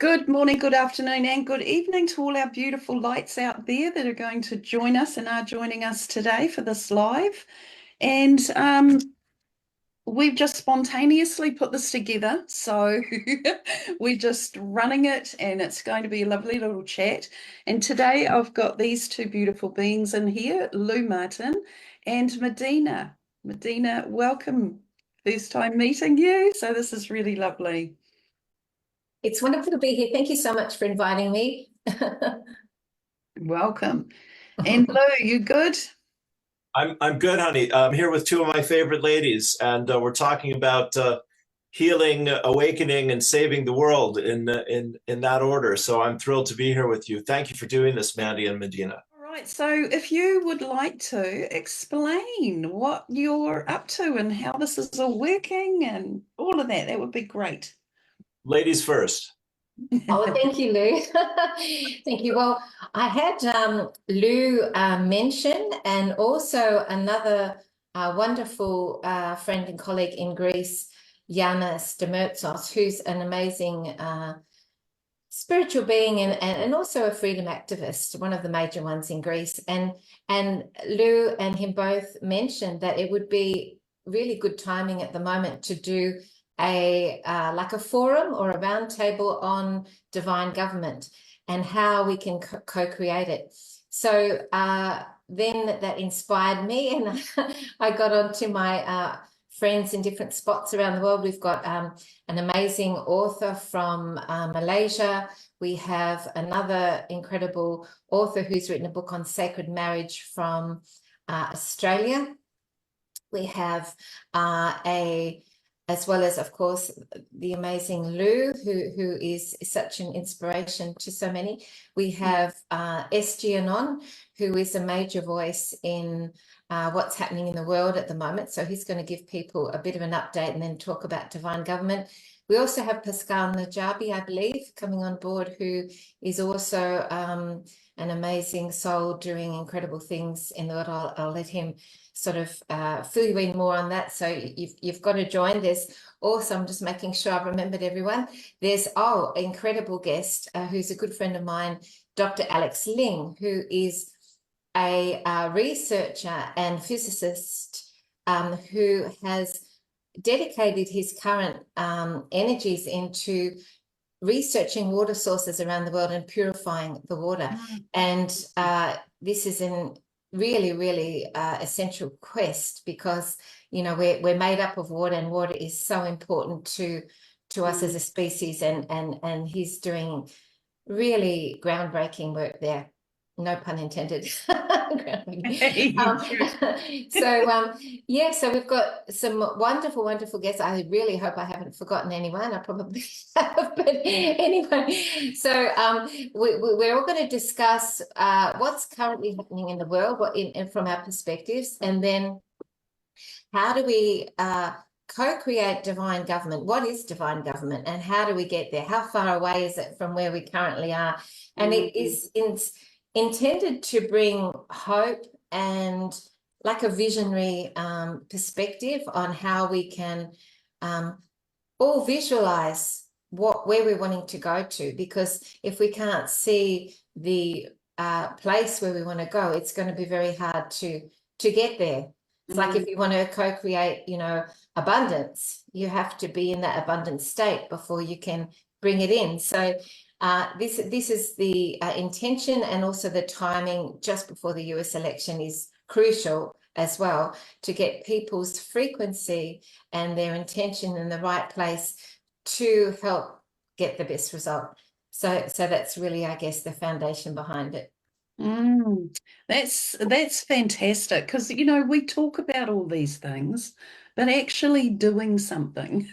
Good morning, good afternoon, and good evening to all our beautiful lights out there that are going to join us and are joining us today for this live. And we've just spontaneously put this together, so we're just running it, and it's going to be a lovely little chat. And today I've got these two beautiful beings in here, Lou Martin and Medina. Medina, welcome. First time meeting you, so this is really lovely. It's wonderful to be here. Thank you so much for inviting me. Welcome. And Lou, you good? I'm good, honey. I'm here with two of my favorite ladies, and we're talking about healing, awakening, and saving the world in that order. So I'm thrilled to be here with you. Thank you for doing this, Mandy and Medina. All right. So if you would like to explain what you're up to and how this is all working and all of that, that would be great. Ladies first. Oh, thank you, Lou. Thank you. Well, I had Lou mention, and also another wonderful friend and colleague in Greece, Ioannis Demertzis, who's an amazing spiritual being and also a freedom activist, one of the major ones in Greece. And Lou and him both mentioned that it would be really good timing at the moment to do like a forum or a roundtable on divine government and how we can co-create it. So then that inspired me, and I got onto my friends in different spots around the world. We've got an amazing author from Malaysia. We have another incredible author who's written a book on sacred marriage from Australia. We have as well as, of course, the amazing Lou, who is such an inspiration to so many. We have Ioannis, who is a major voice in what's happening in the world at the moment. So he's going to give people a bit of an update and then talk about divine government. We also have Pascal Najabi, I believe, coming on board, who is also an amazing soul doing incredible things in the world. I'll let him sort of fill you in more on that. So you've got to join. There's also, I'm just making sure I've remembered everyone. There's, incredible guest who's a good friend of mine, Dr. Alex Ling, who is a researcher and physicist who has dedicated his current energies into researching water sources around the world and purifying the water. And this is an really essential quest, because we're made up of water, and water is so important to us as a species, and he's doing really groundbreaking work there. No pun intended. So we've got some wonderful guests. I really hope I haven't forgotten anyone. I probably have, but anyway. So we're all going to discuss what's currently happening in the world, from our perspectives, and then how do we co-create divine government? What is divine government, and how do we get there? How far away is it from where we currently are? And it is intended to bring hope and like a visionary perspective on how we can all visualize where we're wanting to go to, because if we can't see the place where we want to go, it's going to be very hard to get there. It's like if you want to co-create, abundance, you have to be in that abundant state before you can bring it in. So this is the intention, and also the timing just before the US election is crucial as well, to get people's frequency and their intention in the right place to help get the best result. So that's really, I guess, the foundation behind it. That's fantastic, because we talk about all these things, but actually doing something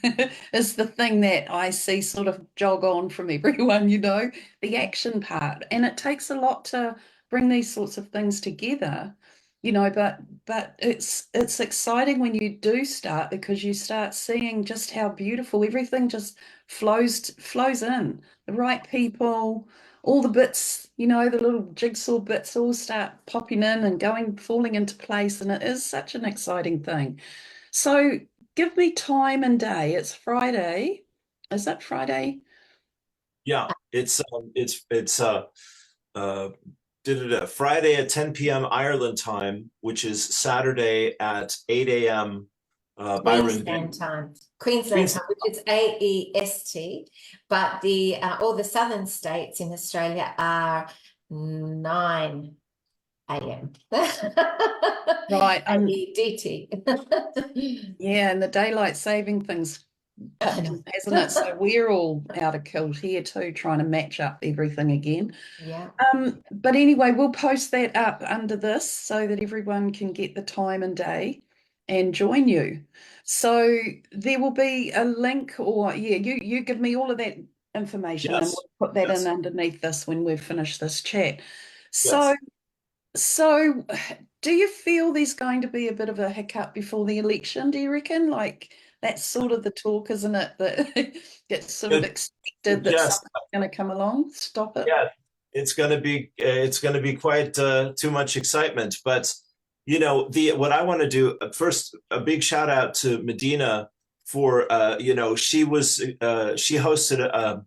is the thing that I see sort of jog on from everyone, the action part. And it takes a lot to bring these sorts of things together, but it's exciting when you do start, because you start seeing just how beautiful everything just flows in. The right people, all the bits, the little jigsaw bits all start popping in and falling into place. And it is such an exciting thing. So give me time and day. It's Friday. Is that Friday? Yeah. Uh, Friday at 10 p.m. Ireland time, which is Saturday at 8 a.m. Queensland time. Queensland time, which is AEST, but the all the southern states in Australia are 9 a.m. Right. AEDT. Yeah, and the daylight saving things, hasn't it? So we're all out of kilt here too, trying to match up everything again. Yeah. But anyway, we'll post that up under this so that everyone can get the time and day and join you. So there will be a link, or yeah, you give me all of that information, and we'll put that in underneath this when we've finished this chat. So do you feel there's going to be a bit of a hiccup before the election, do you reckon? Like, that's sort of the talk, isn't it? That gets sort of expected that something's going to come along, stop it. Yeah, it's going to be quite too much excitement. But you know, what I want to do first, a big shout out to Medina for she hosted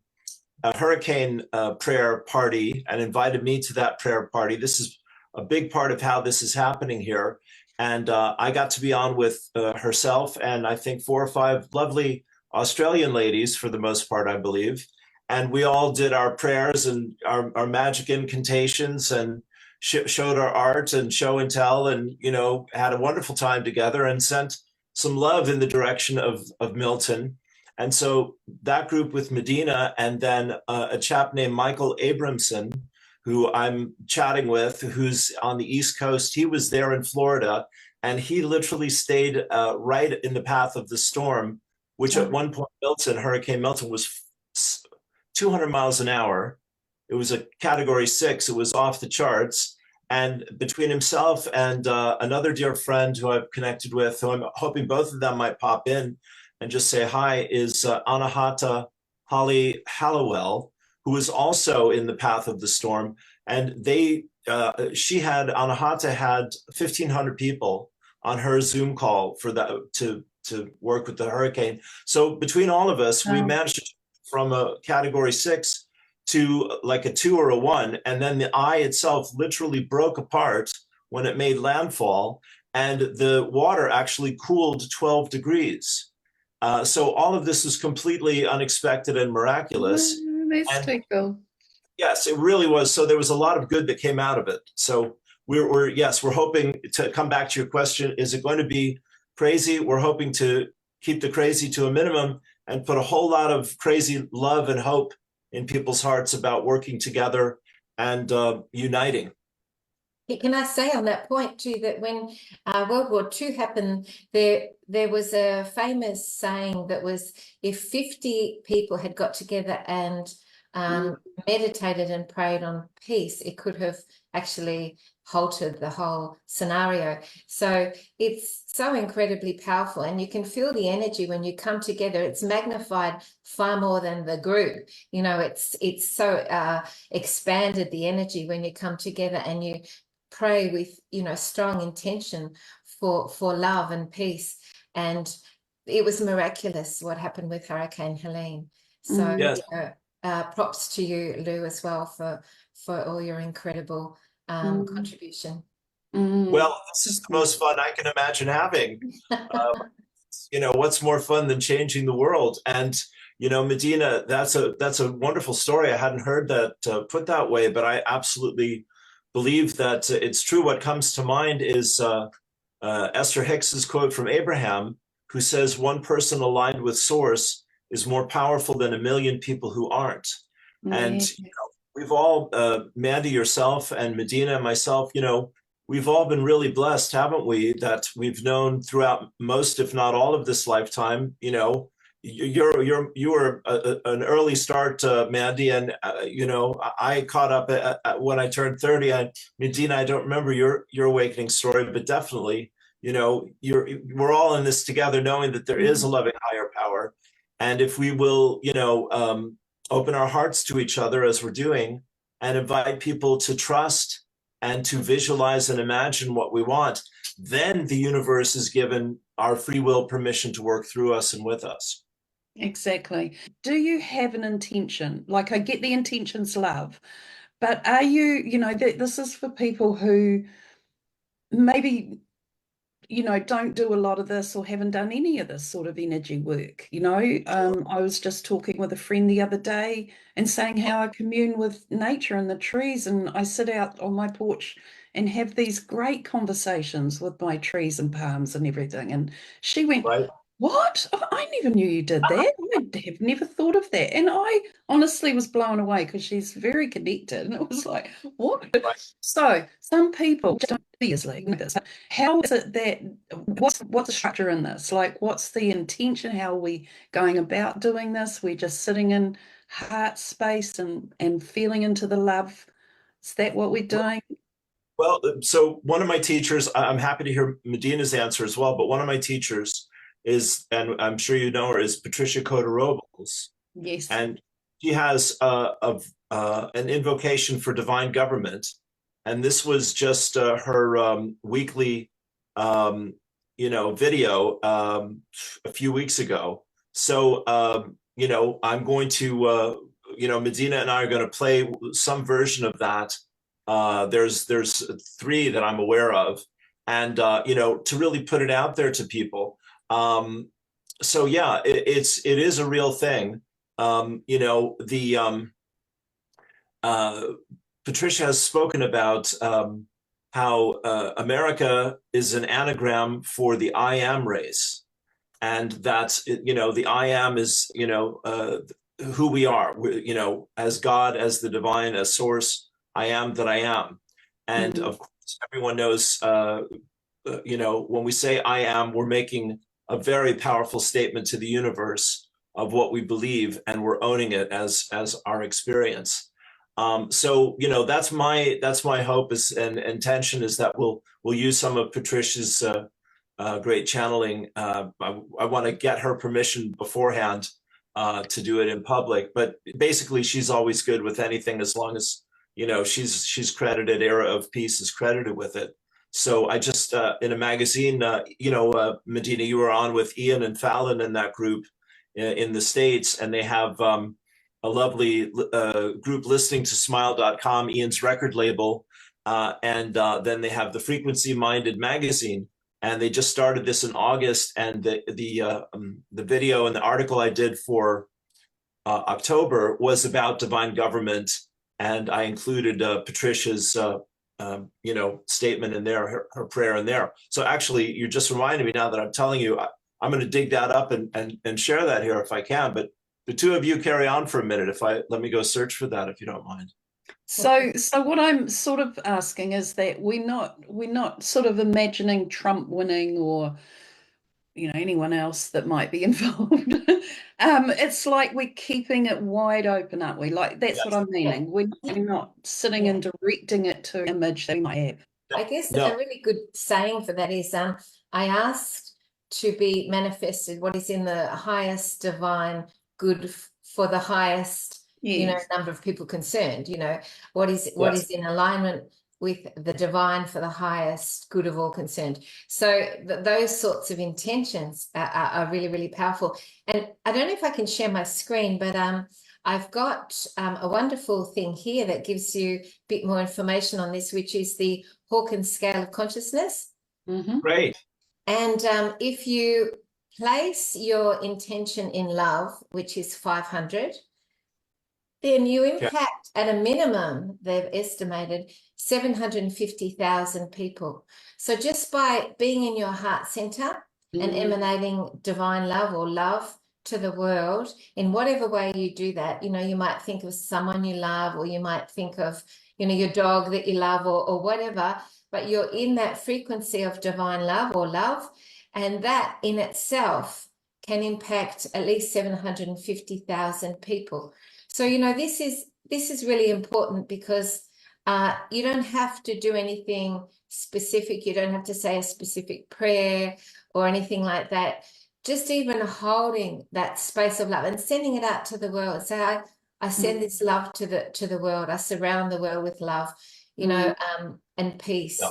a hurricane prayer party and invited me to that prayer party. This is a big part of how this is happening here. And I got to be on with herself and I think 4 or 5 lovely Australian ladies for the most part, I believe. And we all did our prayers and our magic incantations and showed our art and show and tell, and had a wonderful time together and sent some love in the direction of Milton. And so that group with Medina, and then a chap named Michael Abramson, who I'm chatting with, who's on the East Coast. He was there in Florida, and he literally stayed right in the path of the storm, which at one point Hurricane Milton was 200 miles an hour. It was a category 6. It was off the charts. And between himself and another dear friend who I've connected with, who I'm hoping both of them might pop in and just say hi, is Anahata Holly Hallowell, who was also in the path of the storm. And Anahata had 1,500 people on her Zoom call for that to work with the hurricane. So between all of us, we managed to from a category 6 to like a 2 or a 1. And then the eye itself literally broke apart when it made landfall, and the water actually cooled 12 degrees. So all of this was completely unexpected and miraculous. That's too cool. Yes, it really was. So there was a lot of good that came out of it. So we're hoping to come back to your question. Is it going to be crazy? We're hoping to keep the crazy to a minimum and put a whole lot of crazy love and hope in people's hearts about working together and uniting. Can I say on that point too, that when World War II happened, there was a famous saying that was, if 50 people had got together and meditated and prayed on peace, it could have actually halted the whole scenario. So it's so incredibly powerful, and you can feel the energy when you come together. It's magnified far more than the group. It's so expanded, the energy, when you come together and you pray with strong intention for love and peace. And it was miraculous what happened with Hurricane Helene. So props to you, Lou, as well for all your incredible contribution. Well, this is the most fun I can imagine having. What's more fun than changing the world? And Medina, that's a wonderful story. I hadn't heard that put that way, but I absolutely believe that it's true. What comes to mind is Esther Hicks's quote from Abraham, who says, "One person aligned with source is more powerful than a million people who aren't." And we've all, Mandy, yourself, and Medina, and myself, we've all been really blessed, haven't we? That we've known throughout most, if not all, of this lifetime. You were an early start, Mandy, and I caught up when I turned 30. Medina, I don't remember your awakening story, but definitely, we're all in this together, knowing that there is a loving higher power, and if we will, open our hearts to each other as we're doing, and invite people to trust and to visualize and imagine what we want, then the universe is given our free will permission to work through us and with us. Exactly. Do you have an intention? Like, I get the intention's love, but are you, this is for people who maybe, don't do a lot of this or haven't done any of this sort of energy work. I was just talking with a friend the other day and saying how I commune with nature and the trees, and I sit out on my porch and have these great conversations with my trees and palms and everything. And she went, Right. "What? I never knew you did that. I have never thought of that." And I honestly was blown away because she's very connected. And it was like, what? Right. So some people just don't be as like this. How is it that what's the structure in this? Like, what's the intention? How are we going about doing this? We're just sitting in heart space and feeling into the love. Is that what we're doing? Well, so one of my teachers, I'm happy to hear Medina's answer as well, but one of my teachers is, and I'm sure you know her, is Patricia Cota-Robles. Yes. And she has an invocation for divine government. And this was just her weekly, video a few weeks ago. So, I'm going to, Medina and I are going to play some version of that. There's 3 that I'm aware of, and to really put it out there to people. So yeah, it is a real thing. Patricia has spoken about how America is an anagram for the I am race, and that the I am is who we are. As God, as the divine, as source. I am that I am, and of course, everyone knows. When we say I am, we're making a very powerful statement to the universe of what we believe, and we're owning it as our experience. So that's my hope is and intention is that we'll use some of Patricia's great channeling. I want to get her permission beforehand to do it in public, but basically she's always good with anything as long as she's credited. Era of Peace is credited with it. So I just in a magazine, Medina, you were on with Ian and Fallon in that group in the States, and they have a lovely group listening to smile.com, Ian's record label, and then they have the Frequency Minded magazine, and they just started this in August, and the video and the article I did for October was about divine government, and I included Patricia's statement in there, her prayer in there. So actually, you just reminded me now that I'm telling you, I'm going to dig that up and share that here if I can. But the 2 of you carry on for a minute. Let me go search for that if you don't mind. So what I'm sort of asking is that we're not sort of imagining Trump winning or anyone else that might be involved. It's like we're keeping it wide open, aren't we? Like that's Yes. what I'm meaning. We're not sitting and directing it to an image that we might have. I guess No. a really good saying for that is I asked to be manifested what is in the highest divine good for the highest number of people concerned. What is in alignment with the divine for the highest good of all concerned. So those sorts of intentions are really, really powerful. And I don't know if I can share my screen, but I've got a wonderful thing here that gives you a bit more information on this, which is the Hawkins scale of consciousness. Great. And if you place your intention in love, which is 500, then you impact at a minimum, they've estimated 750,000 people. So just by being in your heart center and emanating divine love or love to the world, in whatever way you do that, you might think of someone you love, or you might think of, your dog that you love, or whatever, but you're in that frequency of divine love or love, and that in itself can impact at least 750,000 people. So, this is really important because you don't have to do anything specific. You don't have to say a specific prayer or anything like that. Just even holding that space of love and sending it out to the world. Say, I send this love to the world. I surround the world with love, and peace,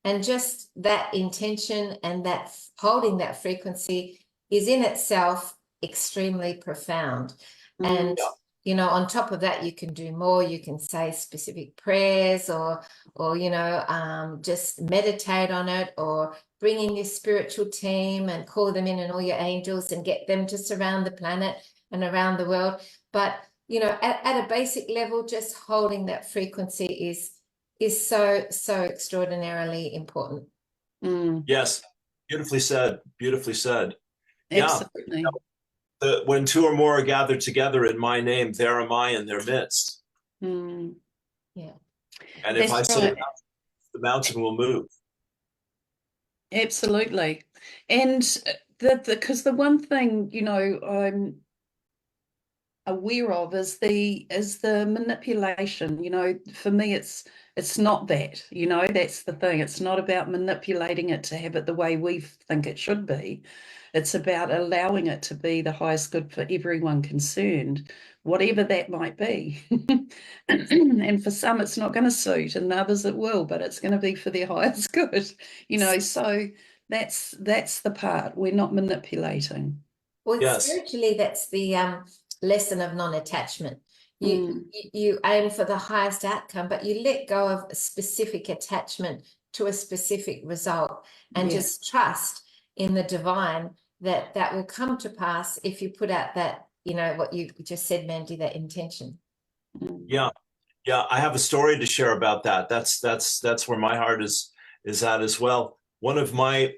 and just that intention and that holding that frequency is in itself extremely profound. Mm. And you know, on top of that, you can do more. You can say specific prayers, or you know, just meditate on it, or bring in your spiritual team and call them in, and all your angels, and get them to surround the planet and around the world. But you know, at a basic level, just holding that frequency is so extraordinarily important. Mm. Yes, beautifully said. Beautifully said. Absolutely. Yeah. When two or more are gathered together in my name, there am I in their midst. Mm. Yeah. And if I That's say right. the mountain will move. Absolutely. And because the one thing, you know, I'm aware of is the manipulation. You know, for me it's not that, you know, that's the thing. It's not about manipulating it to have it the way we think it should be. It's about allowing it to be the highest good for everyone concerned, whatever that might be. And for some it's not going to suit, and others it will, but it's going to be for their highest good, you know. So that's the part. We're not manipulating. Well, Yes. spiritually, that's the lesson of non-attachment. Mm. You aim for the highest outcome, but you let go of a specific attachment to a specific result, and Yeah. just trust in the divine that will come to pass if you put out that, you know, what you just said, Mandy, that intention. Mm. Yeah. Yeah. I have a story to share about that. That's where my heart is at as well. One of my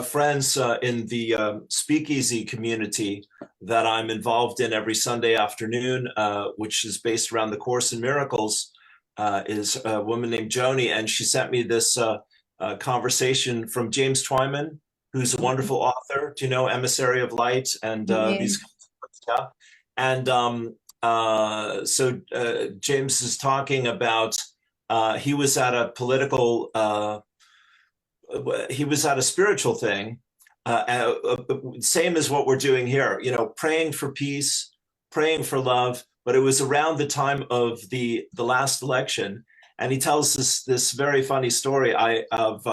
friends in the speakeasy community that I'm involved in every Sunday afternoon, which is based around the Course in Miracles, is a woman named Joni, and she sent me this conversation from James Twyman, who's a wonderful author. Do you know Emissary of Light and Yeah. these? Yeah. And so James is talking about he was at a political he was at a spiritual thing, same as what we're doing here, you know, praying for peace, praying for love. But it was around the time of the last election, and he tells this very funny story of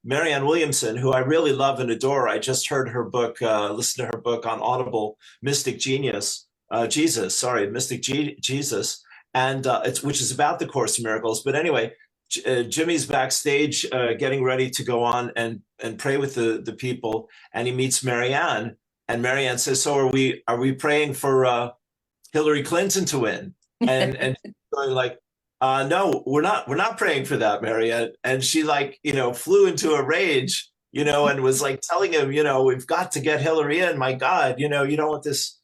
Marianne Williamson, who I really love and adore. I just heard her book, listened to her book on Audible, Mystic Jesus, and which is about the Course in Miracles. But anyway, Jimmy's backstage getting ready to go on and pray with the people, and he meets Marianne, and Marianne says, so are we praying for Hillary Clinton to win? And going like, no, we're not praying for that, Marianne. And she, like, you know, flew into a rage, you know, and was like telling him, you know, we've got to get Hillary in, my God, you know, you don't want this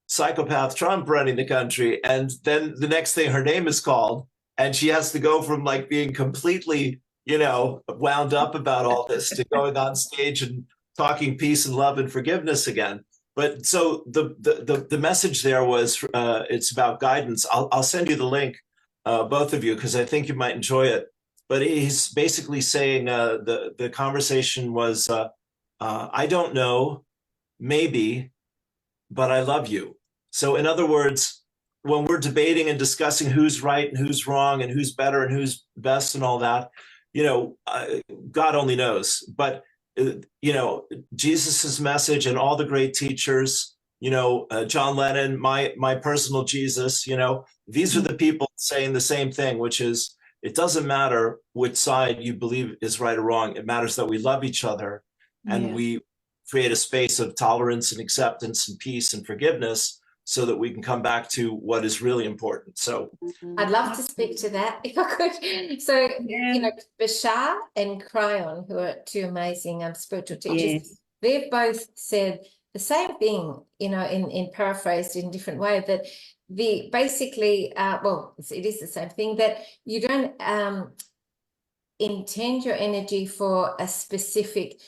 psychopath Trump running the country. And then the next thing, her name is called, and she has to go from like being completely, you know, wound up about all this to going on stage and talking peace and love and forgiveness again. But so the message there was it's about guidance. I'll send you the link, both of you, because I think you might enjoy it. But he's basically saying the conversation was, I don't know, maybe, but I love you. So in other words, when we're debating and discussing who's right and who's wrong and who's better and who's best and all that, you know, God only knows. But, you know, Jesus's message and all the great teachers, you know, John Lennon, my personal Jesus, you know, these are the people saying the same thing, which is, it doesn't matter which side you believe is right or wrong. It matters that we love each other, and we create a space of tolerance and acceptance and peace and forgiveness, so that we can come back to what is really important. So I'd love to speak to that if I could. So, you know, Bashar and Cryon, who are two amazing spiritual teachers, they've both said the same thing, you know, in paraphrased in a different way, that basically, well, it is the same thing, that you don't intend your energy for a specific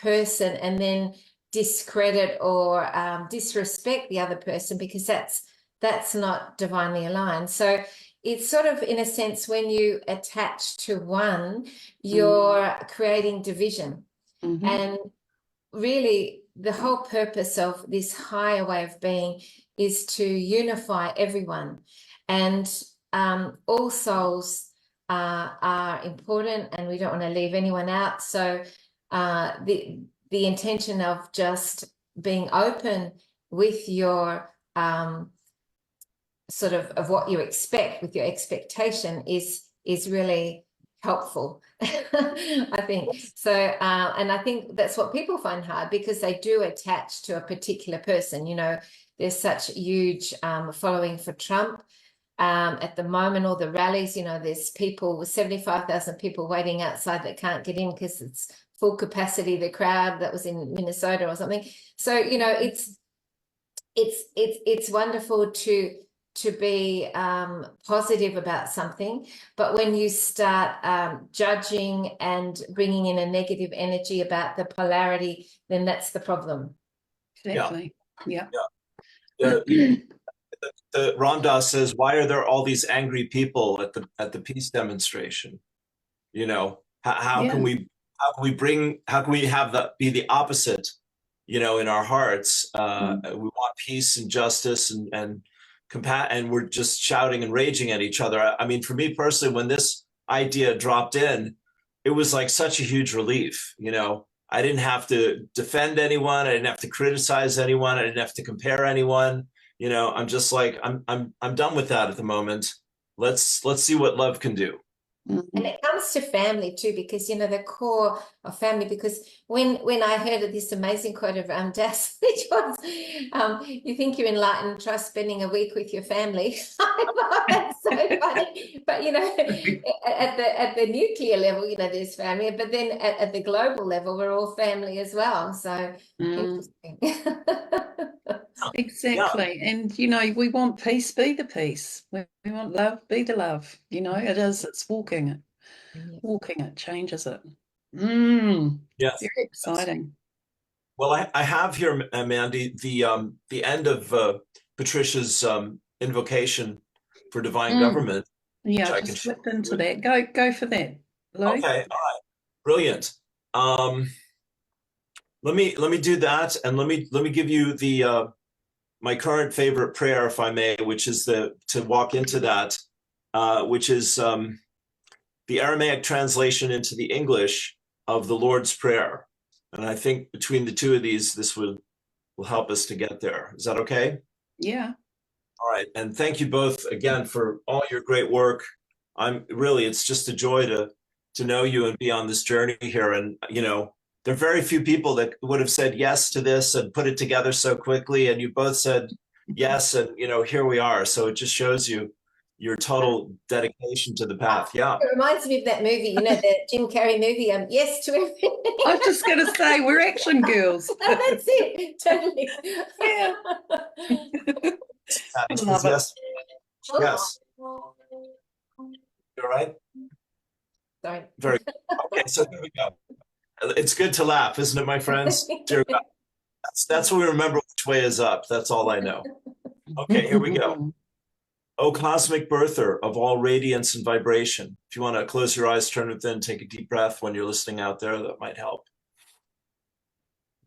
person and then discredit or disrespect the other person, because that's not divinely aligned. So it's sort of, in a sense, when you attach to one, you're creating division. And really the whole purpose of this higher way of being is to unify everyone, and all souls are important, and we don't want to leave anyone out. So the intention of just being open with your sort of what you expect, with your expectation is really helpful. I think so, and I think that's what people find hard, because they do attach to a particular person. You know, there's such a huge following for Trump at the moment. All the rallies, you know, there's people, 75,000 people waiting outside that can't get in because it's full capacity, the crowd that was in Minnesota or something. So, you know, it's wonderful to be positive about something, but when you start judging and bringing in a negative energy about the polarity, then that's the problem. Exactly. Yeah. Ram Dass says, why are there all these angry people at the peace demonstration? You know, how can we have that be the opposite, you know, in our hearts? We want peace and justice and we're just shouting and raging at each other. I mean, for me personally, when this idea dropped in, it was like such a huge relief. You know, I didn't have to defend anyone. I didn't have to criticize anyone. I didn't have to compare anyone. You know, I'm just like, I'm done with that at the moment. Let's see what love can do. And it comes to family too, because, you know, the core of family, because when I heard of this amazing quote of Ram Dass, which was, you think you're enlightened, try spending a week with your family. That's so funny. But, you know, at the nuclear level, you know, there's family, but then at the global level, we're all family as well. So interesting. Exactly. Yeah. And, you know, we want peace, be the peace. We want love, be the love. You know, it's walking it. Walking it changes it. Yes. Very exciting. Well, I have here, Mandy, the end of Patricia's invocation for divine government. Yeah, I just flipped into that. Go for that, Lou. Okay, all right. Brilliant. Let me do that, and let me give you the my current favorite prayer, if I may, which is to walk into that, which is the Aramaic translation into the English of the Lord's Prayer. And I think between the two of these, this will help us to get there. Is that okay? Yeah. All right. And thank you both again for all your great work. It's just a joy to know you and be on this journey here. And, you know, there are very few people that would have said yes to this and put it together so quickly. And you both said yes. And, you know, here we are. So it just shows you your total dedication to the path. Yeah. It reminds me of that movie, you know, the Jim Carrey movie, Yes to Everything. I was just going to say, we're action girls. Oh, that's it. Totally. Yeah. Yes. Yes. You all right? Sorry. Very good. Okay, so here we go. It's good to laugh, isn't it, my friends? Dear God. That's what we remember, which way is up. That's all I know. Okay, here we go. O cosmic birther of all radiance and vibration. If you want to close your eyes, turn within, take a deep breath when you're listening out there, that might help.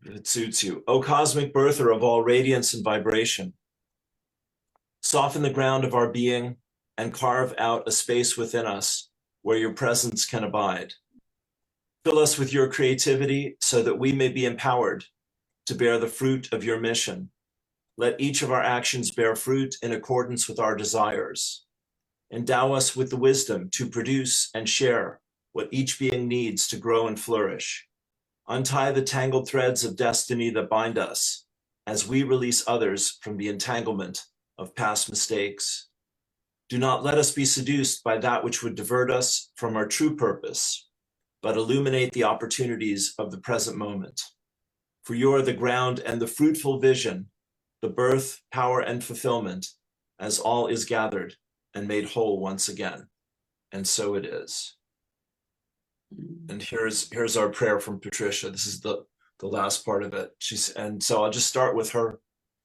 If it suits you. O cosmic birther of all radiance and vibration. Soften the ground of our being and carve out a space within us where your presence can abide. Fill us with your creativity so that we may be empowered to bear the fruit of your mission. Let each of our actions bear fruit in accordance with our desires. Endow us with the wisdom to produce and share what each being needs to grow and flourish. Untie the tangled threads of destiny that bind us as we release others from the entanglement of past mistakes. Do not let us be seduced by that which would divert us from our true purpose, but illuminate the opportunities of the present moment. For you are the ground and the fruitful vision, the birth, power, and fulfillment, as all is gathered and made whole once again. And so it is. And here's our prayer from Patricia. This is the last part of it. And so I'll just start with her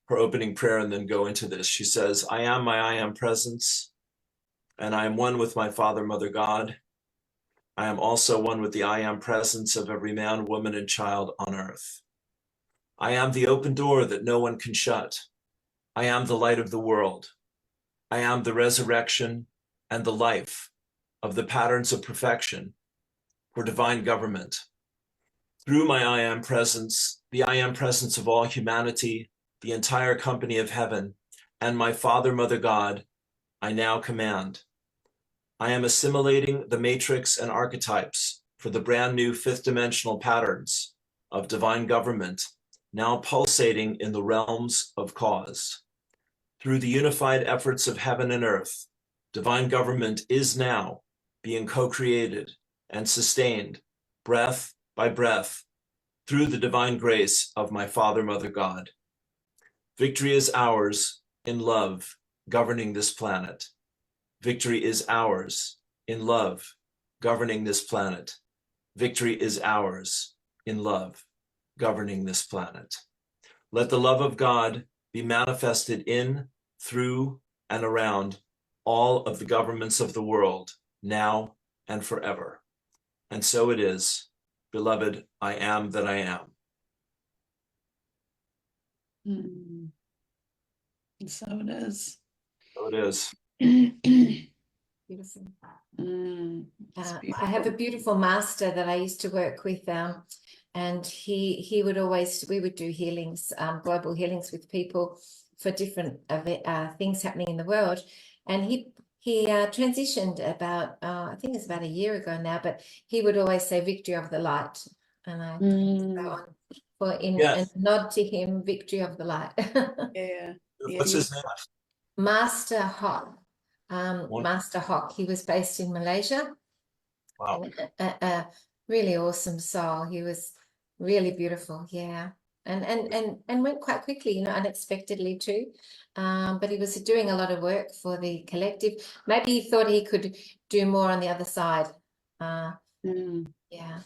opening prayer and then go into this. She says, I am my I am presence, and I am one with my Father, Mother, God. I am also one with the I am presence of every man, woman, and child on earth. I am the open door that no one can shut. I am the light of the world. I am the resurrection and the life of the patterns of perfection for divine government. Through my I am presence, the I am presence of all humanity, the entire company of heaven, and my Father, Mother God, I now command. I am assimilating the matrix and archetypes for the brand new fifth dimensional patterns of divine government, now pulsating in the realms of cause. Through the unified efforts of heaven and earth, divine government is now being co-created and sustained breath by breath through the divine grace of my Father, Mother God. Victory is ours in love, governing this planet. Victory is ours in love, governing this planet. Victory is ours in love, governing this planet. Let the love of God be manifested in, through, and around all of the governments of the world, now and forever. And so it is, beloved, I am that I am. Mm. And so it is. So it is. Beautiful. It's I have a beautiful master that I used to work with, and he would always, we would do healings, global healings with people for different things happening in the world. And he transitioned about, I think it's about a year ago now, but he would always say victory of the light. And I go on for a nod to him, victory of the light. Yeah. What's his name? Master Hawk. Master Hawk. He was based in Malaysia. Wow. A really awesome soul. He was really beautiful. Yeah. And went quite quickly, you know, unexpectedly too. But he was doing a lot of work for the collective. Maybe he thought he could do more on the other side. Yeah.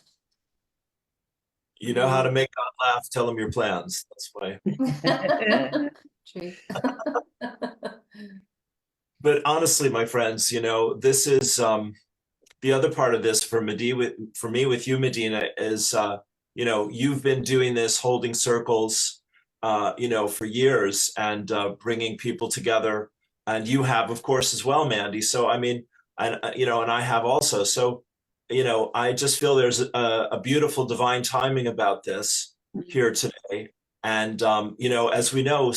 You know how to make God laugh, tell him your plans. That's why. True. But honestly, my friends, you know, this is the other part of this for me with you, Medina, is you know, you've been doing this, holding circles, you know, for years, and bringing people together, and you have, of course, as well, Mandy. So I mean, and you know, and I have also. So you know, I just feel there's a beautiful divine timing about this here today. And you know, as we know,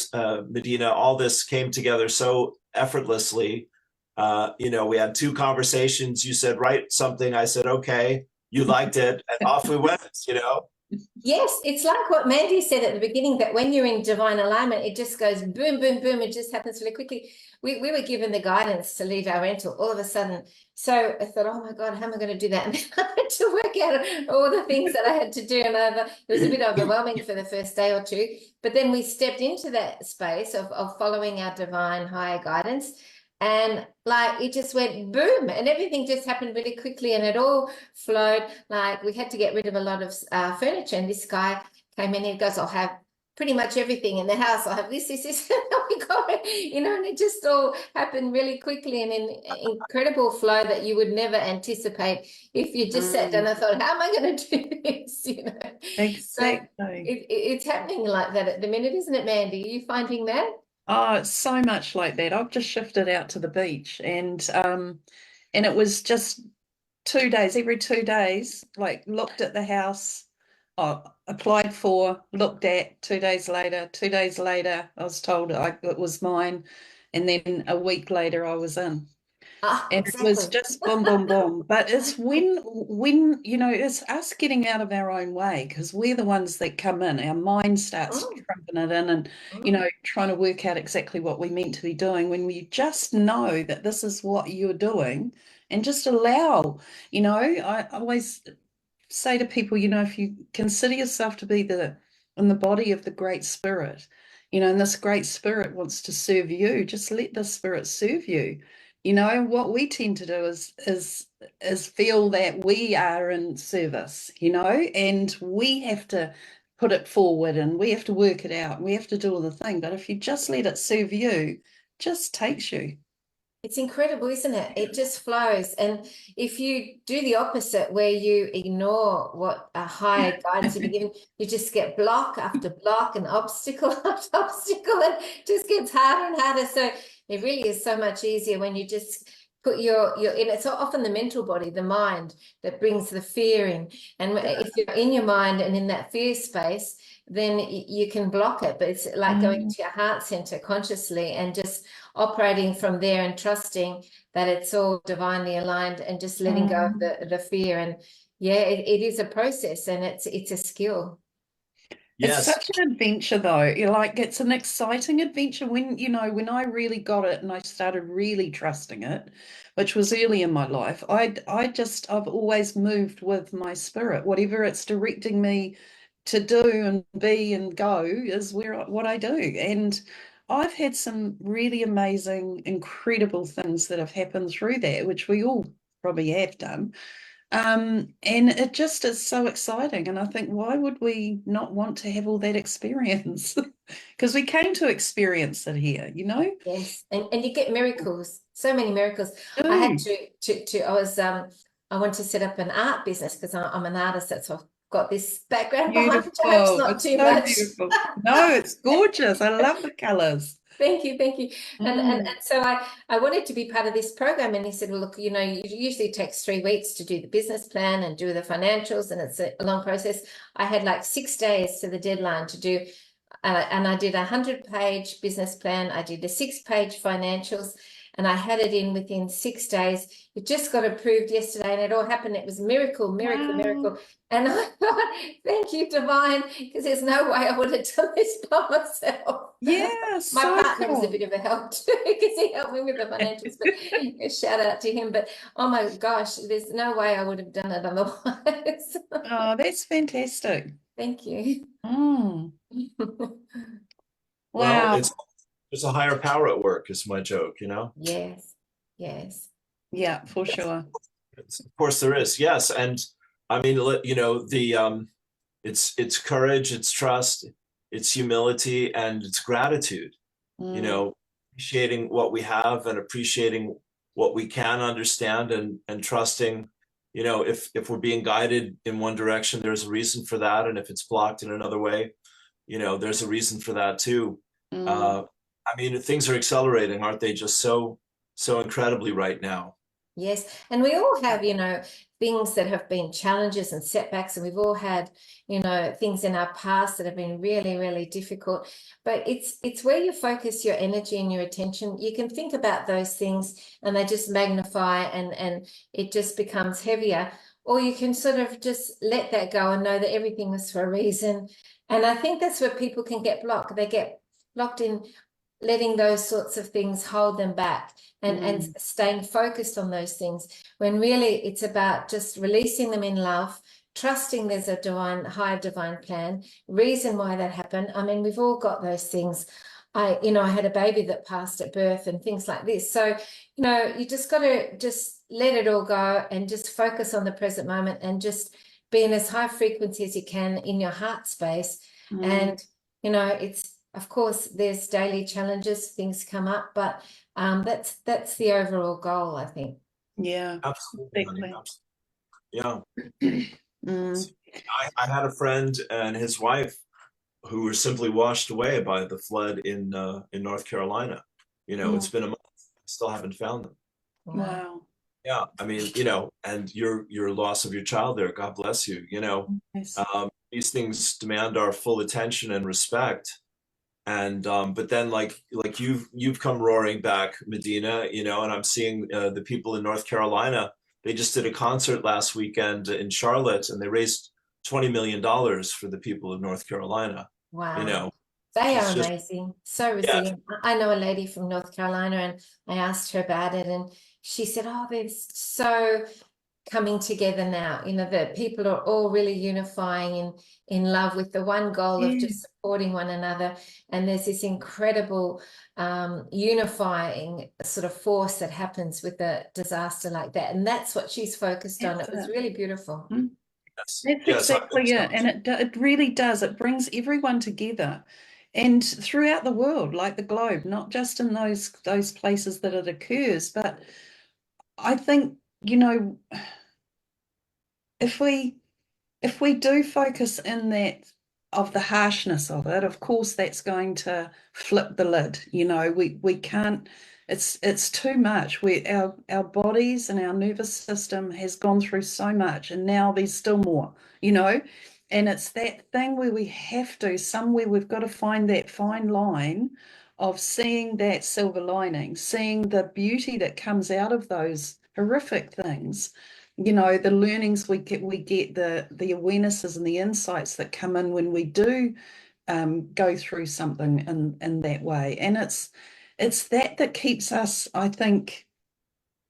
Medina, all this came together so effortlessly. You know, we had 2 conversations. You said, write something. I said, okay. You liked it, and off we went, you know? Yes, it's like what Mandy said at the beginning, that when you're in divine alignment, it just goes boom, boom, boom. It just happens really quickly. We were given the guidance to leave our rental all of a sudden. So I thought, oh my God, how am I going to do that? And then I had to work out all the things that I had to do. And it was a bit overwhelming for the first day or 2. But then we stepped into that space of following our divine higher guidance. And like it just went boom, and everything just happened really quickly, and it all flowed. Like we had to get rid of a lot of furniture, and this guy came in and he goes, I'll have pretty much everything in the house. I'll have this. And we got it, you know, and it just all happened really quickly, and in incredible flow that you would never anticipate if you just sat down and thought, how am I going to do this? You know, exactly. So it's happening like that at the minute, isn't it, Mandy? Are you finding that? Oh, it's so much like that. I've just shifted out to the beach, and it was just 2 days, every 2 days, like looked at the house, applied for, looked at, 2 days later, I was told it was mine, and then a week later I was in. And Exactly. it was just boom, boom, boom. But it's when, you know, it's us getting out of our own way, because we're the ones that come in. Our mind starts trumping it in and, you know, trying to work out exactly what we're meant to be doing, when we just know that this is what you're doing, and just allow, you know, I always say to people, you know, if you consider yourself to be in the body of the Great Spirit, you know, and this Great Spirit wants to serve you, just let the Spirit serve you. You know, what we tend to do is feel that we are in service, you know, and we have to put it forward, and we have to work it out, and we have to do all the thing. But if you just let it serve you, it just takes you. It's incredible, isn't it? It just flows. And if you do the opposite, where you ignore what a higher guidance you've been given, you just get block after block and obstacle after obstacle, and it just gets harder and harder. So it really is so much easier when you just put your in, it's often the mental body, the mind, that brings the fear in. And if you're in your mind and in that fear space, then you can block it. But it's like going to your heart center consciously and just operating from there and trusting that it's all divinely aligned and just letting go of the fear. And yeah, it is a process, and it's a skill. It's Yes. such an adventure though. You're like, it's an exciting adventure when, you know, when I really got it and I started really trusting it, which was early in my life, I've always moved with my spirit. Whatever it's directing me to do and be and go is what I do. And I've had some really amazing, incredible things that have happened through that, which we all probably have done. And it just is so exciting. And I think, why would we not want to have all that experience? Because we came to experience it here, you know? Yes, and you get miracles, so many miracles. Do. I had I want to set up an art business because I'm an artist. That's why I've got this background behind, which I hope is Beautiful. not It's too so much. beautiful. No, it's gorgeous. I love the colors. Thank you, thank you. And Mm. so I wanted to be part of this program, and he said, well, look, you know, it usually takes 3 weeks to do the business plan and do the financials, and it's a long process. I had like 6 days to the deadline to do, and I did a 100-page business plan. I did a 6-page financials, and I had it in within 6 days. It just got approved yesterday, and it all happened. It was miracle, miracle, Wow. miracle. And I thought, thank you, Divine, because there's no way I would have done this by myself. Yeah, My so partner was a cool. bit of a help too, because he helped me with the financials, but a shout out to him. But oh my gosh, there's no way I would have done it otherwise. Oh, that's fantastic. Thank you. Mm. Well, Wow. there's a higher power at work, is my joke, you know? Yes, yes. Yeah, for sure. Of course there is. Yes. And I mean, you know, it's courage, it's trust, it's humility, and it's gratitude. You know, appreciating what we have and appreciating what we can understand, and trusting, you know, if we're being guided in one direction, there's a reason for that. And if it's blocked in another way, you know, there's a reason for that too. I mean, things are accelerating, aren't they? Just so incredibly right now. Yes, and we all have, you know, things that have been challenges and setbacks, and we've all had, you know, things in our past that have been really, really difficult. But it's where you focus your energy and your attention. You can think about those things and they just magnify, and it just becomes heavier. Or you can sort of just let that go and know that everything was for a reason. And I think that's where people can get blocked. They get blocked in letting those sorts of things hold them back, and staying focused on those things, when really it's about just releasing them in love, trusting there's a higher divine plan, reason why that happened. I mean, we've all got those things. I had a baby that passed at birth and things like this. So, you know, you just got to just let it all go and just focus on the present moment and just be in as high frequency as you can in your heart space. And, you know, of course, there's daily challenges, things come up, but that's the overall goal, I think. Yeah, Absolutely. Yeah. Mm. I had a friend and his wife who were simply washed away by the flood in North Carolina. You know, it's been a month, still haven't found them. Wow. Yeah, I mean, you know, and your loss of your child there, God bless you. You know, Yes. these things demand our full attention and respect. And but then like you've come roaring back, Medina, you know, and I'm seeing the people in North Carolina. They just did a concert last weekend in Charlotte, and they raised $20 million for the people of North Carolina. Wow. You know, They it's are just, amazing, so yeah, resilient. I know a lady from North Carolina, and I asked her about it, and she said, oh, they're so coming together now. You know, the people are all really unifying in love with the one goal of just supporting one another. And there's this incredible unifying sort of force that happens with a disaster like that. And that's what she's focused on. It was really beautiful. That's exactly it. And it really does. It brings everyone together, and throughout the world, like the globe, not just in those places that it occurs. But I think, you know, if we do focus in that of the harshness of it, of course that's going to flip the lid. You know, we can't, it's too much. Our bodies and our nervous system has gone through so much, and now there's still more, you know. And it's that thing where we have to, somewhere we've got to find that fine line of seeing that silver lining, seeing the beauty that comes out of those horrific things, you know, the learnings we get the awarenesses and the insights that come in when we do go through something in that way. And it's that keeps us, I think,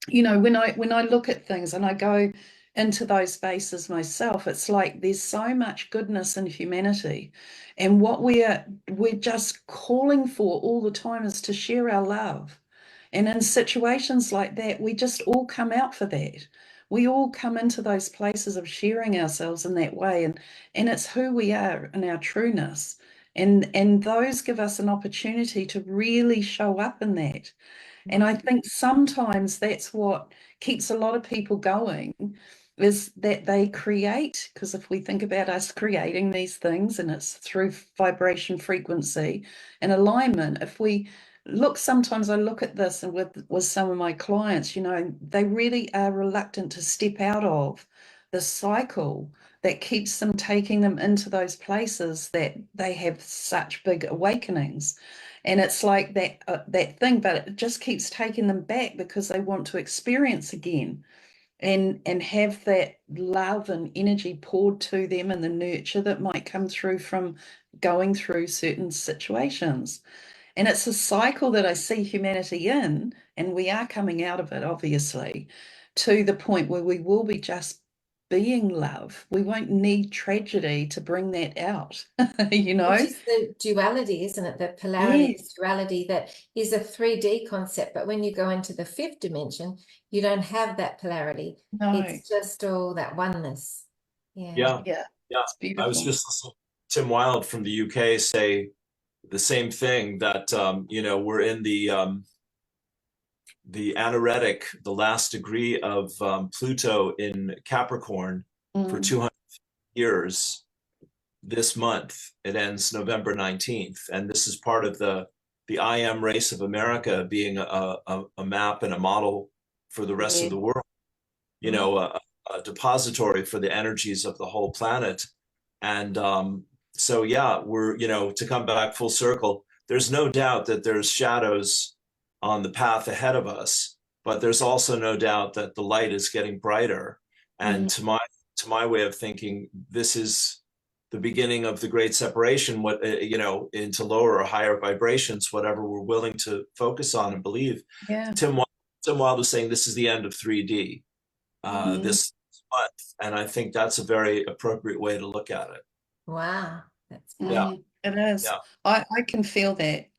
you know, when I look at things and I go into those spaces myself, it's like there's so much goodness in humanity, and what we're just calling for all the time is to share our love. And in situations like that, we just all come out for that. We all come into those places of sharing ourselves in that way, and it's who we are in our trueness. And those give us an opportunity to really show up in that. And I think sometimes that's what keeps a lot of people going, is that they create, because if we think about us creating these things, and it's through vibration, frequency, and alignment. If we look, sometimes I look at this and with some of my clients, you know, they really are reluctant to step out of the cycle that keeps them taking them into those places that they have such big awakenings. And it's like that thing, but it just keeps taking them back because they want to experience again, and have that love and energy poured to them, and the nurture that might come through from going through certain situations. And it's a cycle that I see humanity in, and we are coming out of it, obviously, to the point where we will be just being love. We won't need tragedy to bring that out, you know? Which is the duality, isn't it? The polarity, Yes. duality that is a 3D concept. But when you go into the fifth dimension, you don't have that polarity. No. It's just all that oneness. Yeah. Yeah. Yeah. Yeah. It's beautiful. I was just listening to Tim Wilde from the UK say the same thing, that you know, we're in the anaretic, the last degree of Pluto in Capricorn for 200 years this month. It ends November 19th. And this is part of the I Am Race of America being a map and a model for the rest of the world, you know, a depository for the energies of the whole planet. And so, yeah, we're, you know, to come back full circle, there's no doubt that there's shadows on the path ahead of us, but there's also no doubt that the light is getting brighter. And to my way of thinking, this is the beginning of the great separation, what, you know, into lower or higher vibrations, whatever we're willing to focus on and believe. Yeah. Tim Wilde was saying this is the end of 3D this month. And I think that's a very appropriate way to look at it. Wow. That's Yeah. It is. Yeah. I can feel that.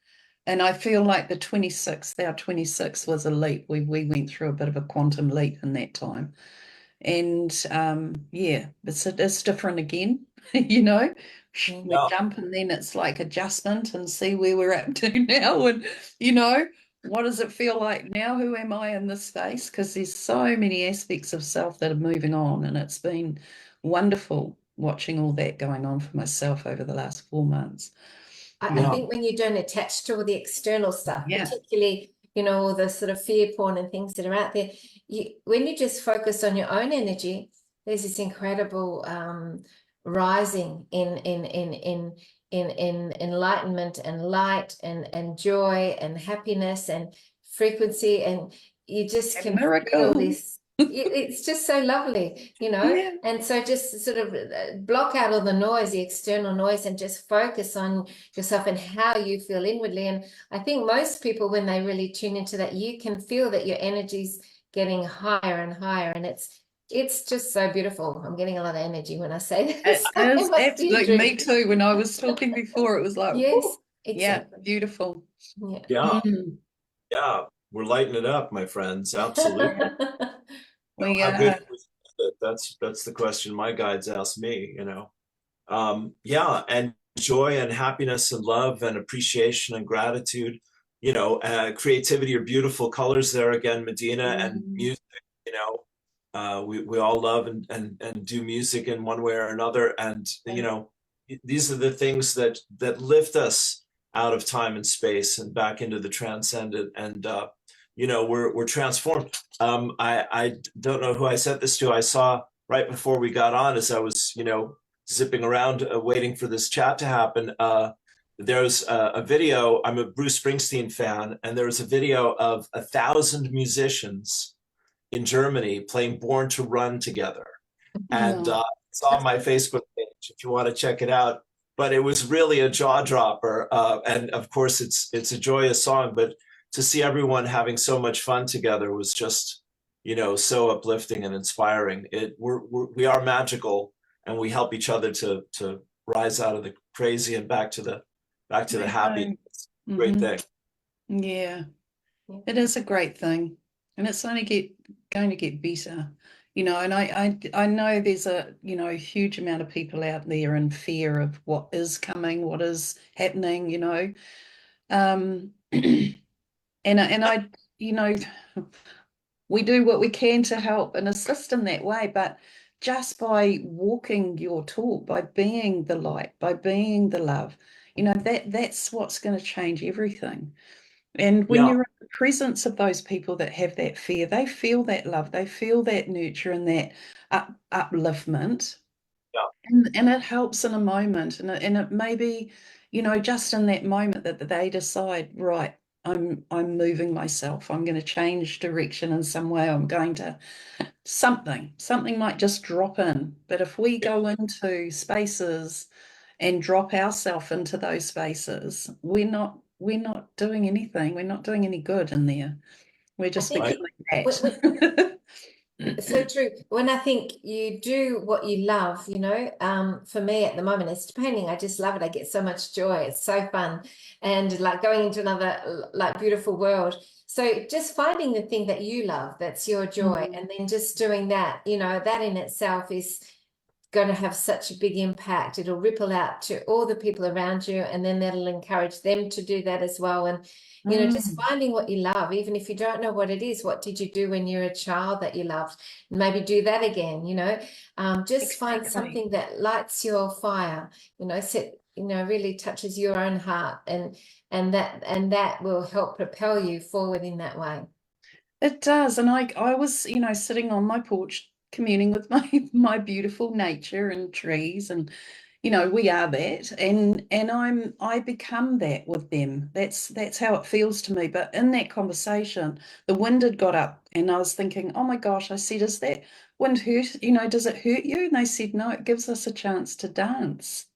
And I feel like the 26th, our 26th was a leap. We went through a bit of a quantum leap in that time. And yeah, it's different again, you know. We jump, and then it's like adjustment and see where we're up to now. And, you know, what does it feel like now? Who am I in this space? Because there's so many aspects of self that are moving on. And it's been wonderful watching all that going on for myself over the last 4 months. I think when you don't attach to all the external stuff, particularly, you know, all the sort of fear porn and things that are out there, when you just focus on your own energy, there's this incredible rising in enlightenment and light and joy and happiness and frequency, and you just can feel this. It's just so lovely, you know. And so just sort of block out all the noise, the external noise, and just focus on yourself and how you feel inwardly. And I think most people, when they really tune into that, you can feel that your energy's getting higher and higher, and it's just so beautiful. I'm getting a lot of energy when I say this. It is absolutely. Me too. When I was talking before, it was like, yes, exactly. Yeah, beautiful. Yeah. Yeah. We're lighting it up, my friends. Absolutely. How good was it? That's the question my guides ask me, you know. Yeah, and joy and happiness and love and appreciation and gratitude, you know, creativity are beautiful colors there again, Medina, and music, you know. We all love and do music in one way or another. And, you know, these are the things that lift us out of time and space and back into the transcendent, and you know, we're transformed. I don't know who I sent this to. I saw right before we got on, as I was, you know, zipping around waiting for this chat to happen. There's a video. I'm a Bruce Springsteen fan, and there's a video of 1,000 musicians in Germany playing Born to Run together. And it's on my Facebook page if you want to check it out. But it was really a jaw dropper. And of course, it's a joyous song, but to see everyone having so much fun together was just, you know, so uplifting and inspiring. We are magical, and we help each other to rise out of the crazy and back to the happy. Great thing. Yeah, it is a great thing, and it's only going to get better, you know. And I know there's a, you know, huge amount of people out there in fear of what is coming, what is happening, you know. And I, you know, we do what we can to help and assist in that way, but just by walking your talk, by being the light, by being the love, you know, that's what's going to change everything. And when you're in the presence of those people that have that fear, they feel that love, they feel that nurture and that upliftment. And it helps in a moment. And it may be, you know, just in that moment that they decide, right, I'm moving myself. I'm going to change direction in some way. I'm going to something might just drop in. But if we go into spaces and drop ourselves into those spaces, we're not doing anything. We're not doing any good in there. We're just becoming that. So true. When I think you do what you love, you know, for me at the moment, it's painting. I just love it. I get so much joy. It's so fun. And like going into another like beautiful world. So just finding the thing that you love, that's your joy, and then just doing that, you know, that in itself is going to have such a big impact. It'll ripple out to all the people around you, and then that'll encourage them to do that as well. And you know, just finding what you love, even if you don't know what it is. What did you do when you were a child that you loved? Maybe do that again, you know. Just find something that lights your fire, you know, really touches your own heart, and that will help propel you forward in that way. It does. And I was, you know, sitting on my porch communing with my beautiful nature and trees, and you know, we are that, and I become that with them. That's how it feels to me. But in that conversation, the wind had got up, and I was thinking, oh my gosh, I said, does that wind hurt? You know, does it hurt you? And they said, no, it gives us a chance to dance.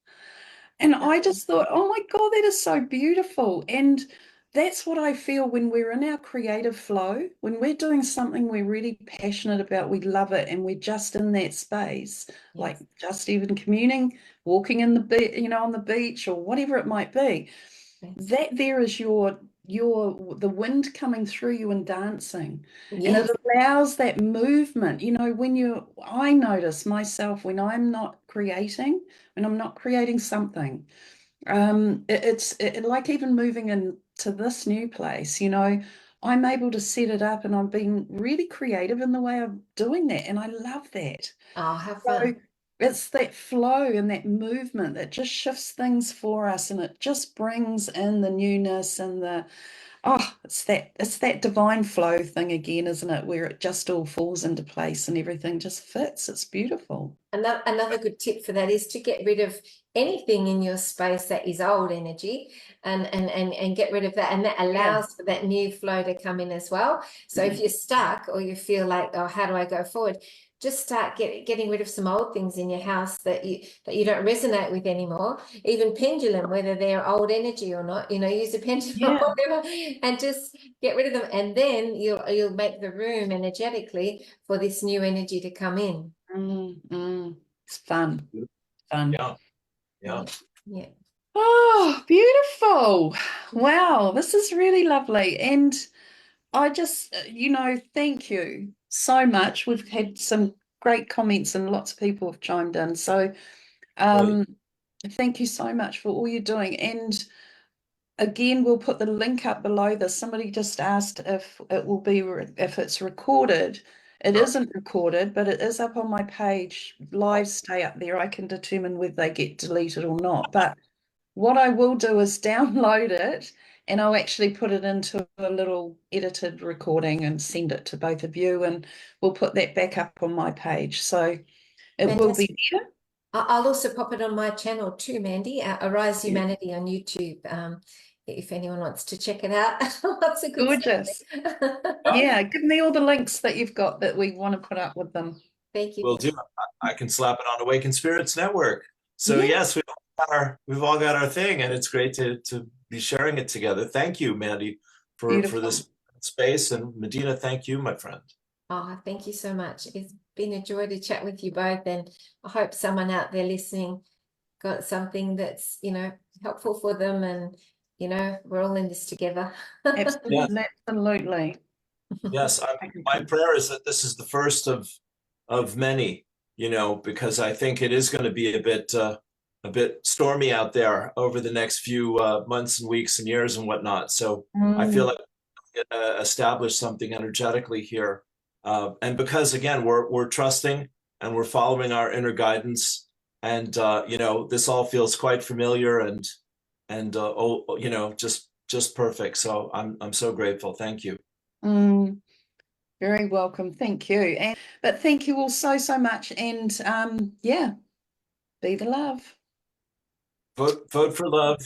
And I just thought, oh my God, that is so beautiful. And that's what I feel when we're in our creative flow, when we're doing something we're really passionate about, we love it, and we're just in that space, like just even communing, walking in the you know, on the beach or whatever it might be. That there is the wind coming through you and dancing. And it allows that movement. You know, I notice myself when I'm not creating, something, it's like even moving into this new place, you know, I'm able to set it up, and I've been really creative in the way of doing that, and I love that. Oh, have fun. So it's that flow and that movement that just shifts things for us, and it just brings in the newness and it's that divine flow thing again, isn't it, where it just all falls into place and everything just fits. It's beautiful. Another good tip for that is to get rid of anything in your space that is old energy, and get rid of that, and that allows for that new flow to come in as well. So if you're stuck, or you feel like, oh, how do I go forward, just start getting rid of some old things in your house that you don't resonate with anymore. Even pendulum, whether they're old energy or not, you know, use a pendulum or whatever, and just get rid of them, and then you'll make the room energetically for this new energy to come in. It's fun. Yeah. Oh, beautiful. Wow, this is really lovely. And I just, you know, thank you so much. We've had some great comments, and lots of people have chimed in. So thank you so much for all you're doing. And again, we'll put the link up below this. Somebody just asked if it will be, if it's recorded. It Oh, isn't recorded, but it is up on my page. Lives stay up there. I can determine whether they get deleted or not. But what I will do is download it and I'll actually put it into a little edited recording and send it to both of you, and we'll put that back up on my page. So it will be Fantastic. there. I'll also pop it on my channel too, Mandy, Arise Yeah. Humanity on YouTube. If anyone wants to check it out, lots of good Gorgeous. stuff. Yeah, give me all the links that you've got that we want to put up with them. Thank you. will do. I can slap it on Awakened Spirits Network. So Yeah, yes, we've all got our thing, and it's great to be sharing it together. Thank you, Mandy, for beautiful. this space, and Medina, thank you, my friend. Oh, thank you so much. It's been a joy to chat with you both, and I hope someone out there listening got something that's, helpful for them, and, we're all in this together. Yes, Absolutely, absolutely. yes. My prayer is that this is the first of many, because I think it is going to be a bit stormy out there over the next few months and weeks and years and whatnot. So I feel like establish something energetically here, and because again we're trusting and we're following our inner guidance, and this all feels quite familiar and just perfect. So I'm so grateful. Thank you. Very welcome. Thank you. But thank you all so much. And yeah, be the love. Vote for love.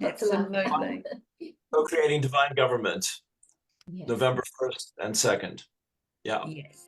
Lots of love. Absolutely. Co-creating divine government, Yes. November 1st and 2nd. Yeah. Yes.